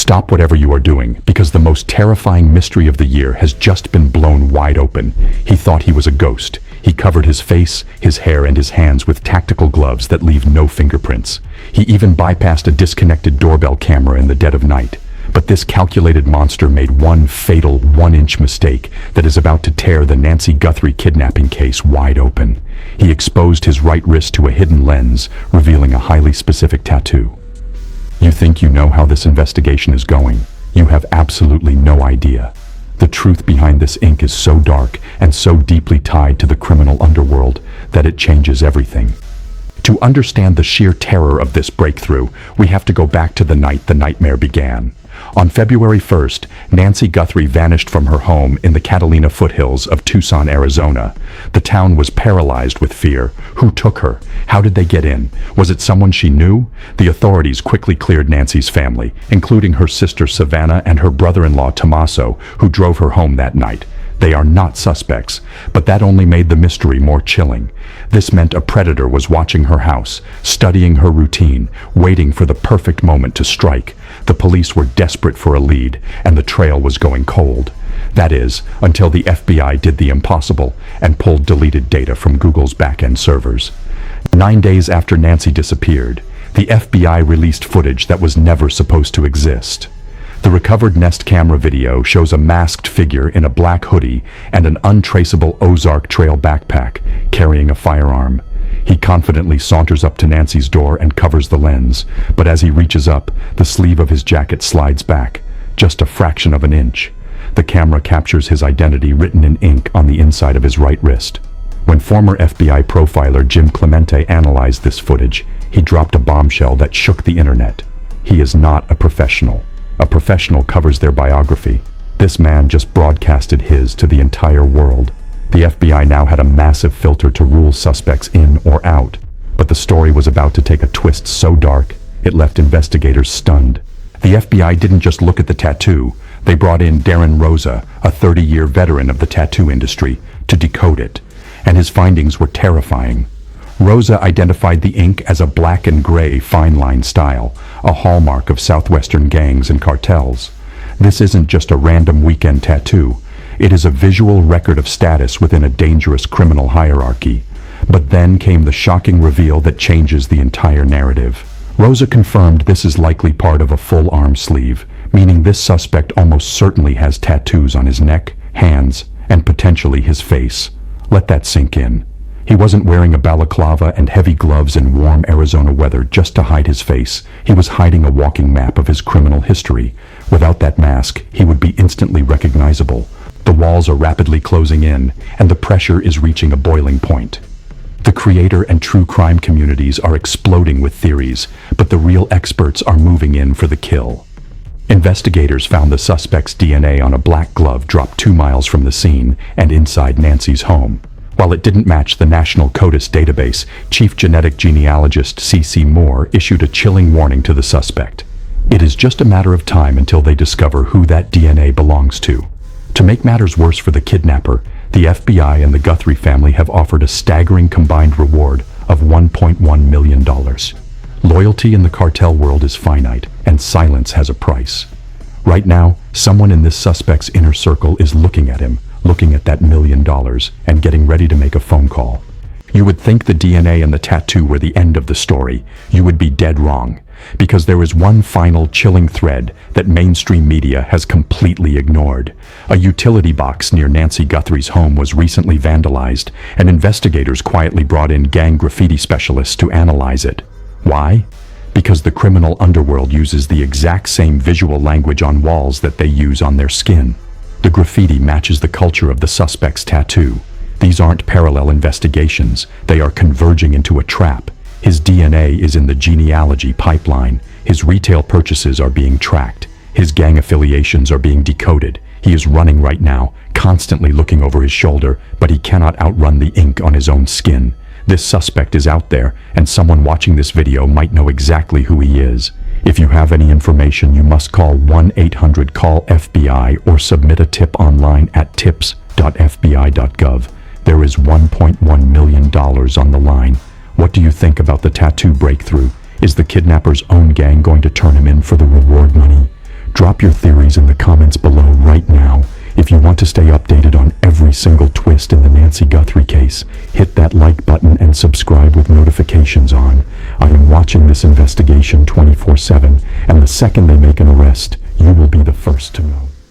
Stop whatever you are doing, because the most terrifying mystery of the year has just been blown wide open. He thought he was a ghost. He covered his face, his hair, and his hands with tactical gloves that leave no fingerprints. He even bypassed a disconnected doorbell camera in the dead of night. But this calculated monster made one fatal 1-inch mistake that is about to tear the Nancy Guthrie kidnapping case wide open. He exposed his right wrist to a hidden lens, revealing a highly specific tattoo. You think you know how this investigation is going. You have absolutely no idea. The truth behind this ink is so dark and so deeply tied to the criminal underworld that it changes everything. To understand the sheer terror of this breakthrough, we have to go back to the night the nightmare began. On February 1st, Nancy Guthrie vanished from her home in the Catalina foothills of Tucson, Arizona. The town was paralyzed with fear. Who took her? How did they get in? Was it someone she knew? The authorities quickly cleared Nancy's family, including her sister Savannah and her brother-in-law Tommaso, who drove her home that night. They are not suspects, but that only made the mystery more chilling. This meant a predator was watching her house, studying her routine, waiting for the perfect moment to strike. The police were desperate for a lead, and the trail was going cold. That is, until the FBI did the impossible and pulled deleted data from Google's back-end servers. 9 days after Nancy disappeared, the FBI released footage that was never supposed to exist. The recovered Nest camera video shows a masked figure in a black hoodie and an untraceable Ozark Trail backpack, carrying a firearm. He confidently saunters up to Nancy's door and covers the lens, but as he reaches up, the sleeve of his jacket slides back, just a fraction of an inch. The camera captures his identity written in ink on the inside of his right wrist. When former FBI profiler Jim Clemente analyzed this footage, he dropped a bombshell that shook the internet. He is not a professional. A professional covers their biography. This man just broadcasted his to the entire world. The FBI now had a massive filter to rule suspects in or out. But the story was about to take a twist so dark, it left investigators stunned. The FBI didn't just look at the tattoo. They brought in Darren Rosa, a 30-year veteran of the tattoo industry, to decode it. And his findings were terrifying. Rosa identified the ink as a black and gray fine line style, a hallmark of southwestern gangs and cartels. This isn't just a random weekend tattoo. It is a visual record of status within a dangerous criminal hierarchy. But then came the shocking reveal that changes the entire narrative. Rosa confirmed this is likely part of a full arm sleeve, meaning this suspect almost certainly has tattoos on his neck, hands, and potentially his face. Let that sink in. He wasn't wearing a balaclava and heavy gloves in warm Arizona weather just to hide his face. He was hiding a walking map of his criminal history. Without that mask, he would be instantly recognizable. The walls are rapidly closing in, and the pressure is reaching a boiling point. The creator and true crime communities are exploding with theories, but the real experts are moving in for the kill. Investigators found the suspect's DNA on a black glove dropped 2 miles from the scene and inside Nancy's home. While it didn't match the National CODIS database, Chief Genetic Genealogist C.C. Moore issued a chilling warning to the suspect. It is just a matter of time until they discover who that DNA belongs to. To make matters worse for the kidnapper, the FBI and the Guthrie family have offered a staggering combined reward of $1.1 million. Loyalty in the cartel world is finite, and silence has a price. Right now, someone in this suspect's inner circle is looking at him, looking at that $1 million, and getting ready to make a phone call. You would think the DNA and the tattoo were the end of the story. You would be dead wrong, because there is one final chilling thread that mainstream media has completely ignored. A utility box near Nancy Guthrie's home was recently vandalized, and investigators quietly brought in gang graffiti specialists to analyze it. Why? Because the criminal underworld uses the exact same visual language on walls that they use on their skin. The graffiti matches the culture of the suspect's tattoo. These aren't parallel investigations. They are converging into a trap. His DNA is in the genealogy pipeline. His retail purchases are being tracked. His gang affiliations are being decoded. He is running right now, constantly looking over his shoulder, but he cannot outrun the ink on his own skin. This suspect is out there, and someone watching this video might know exactly who he is. If you have any information, you must call 1-800-CALL-FBI or submit a tip online at tips.fbi.gov. There is $1.1 million on the line. What do you think about the tattoo breakthrough? Is the kidnapper's own gang going to turn him in for the reward money? Drop Drop your theories in the comments below right now. If you want to stay updated on every single twist in the Nancy Guthrie case, hit that like button and subscribe with notifications on. I am watching this investigation 24/7, and the second they make an arrest, you will be the first to know.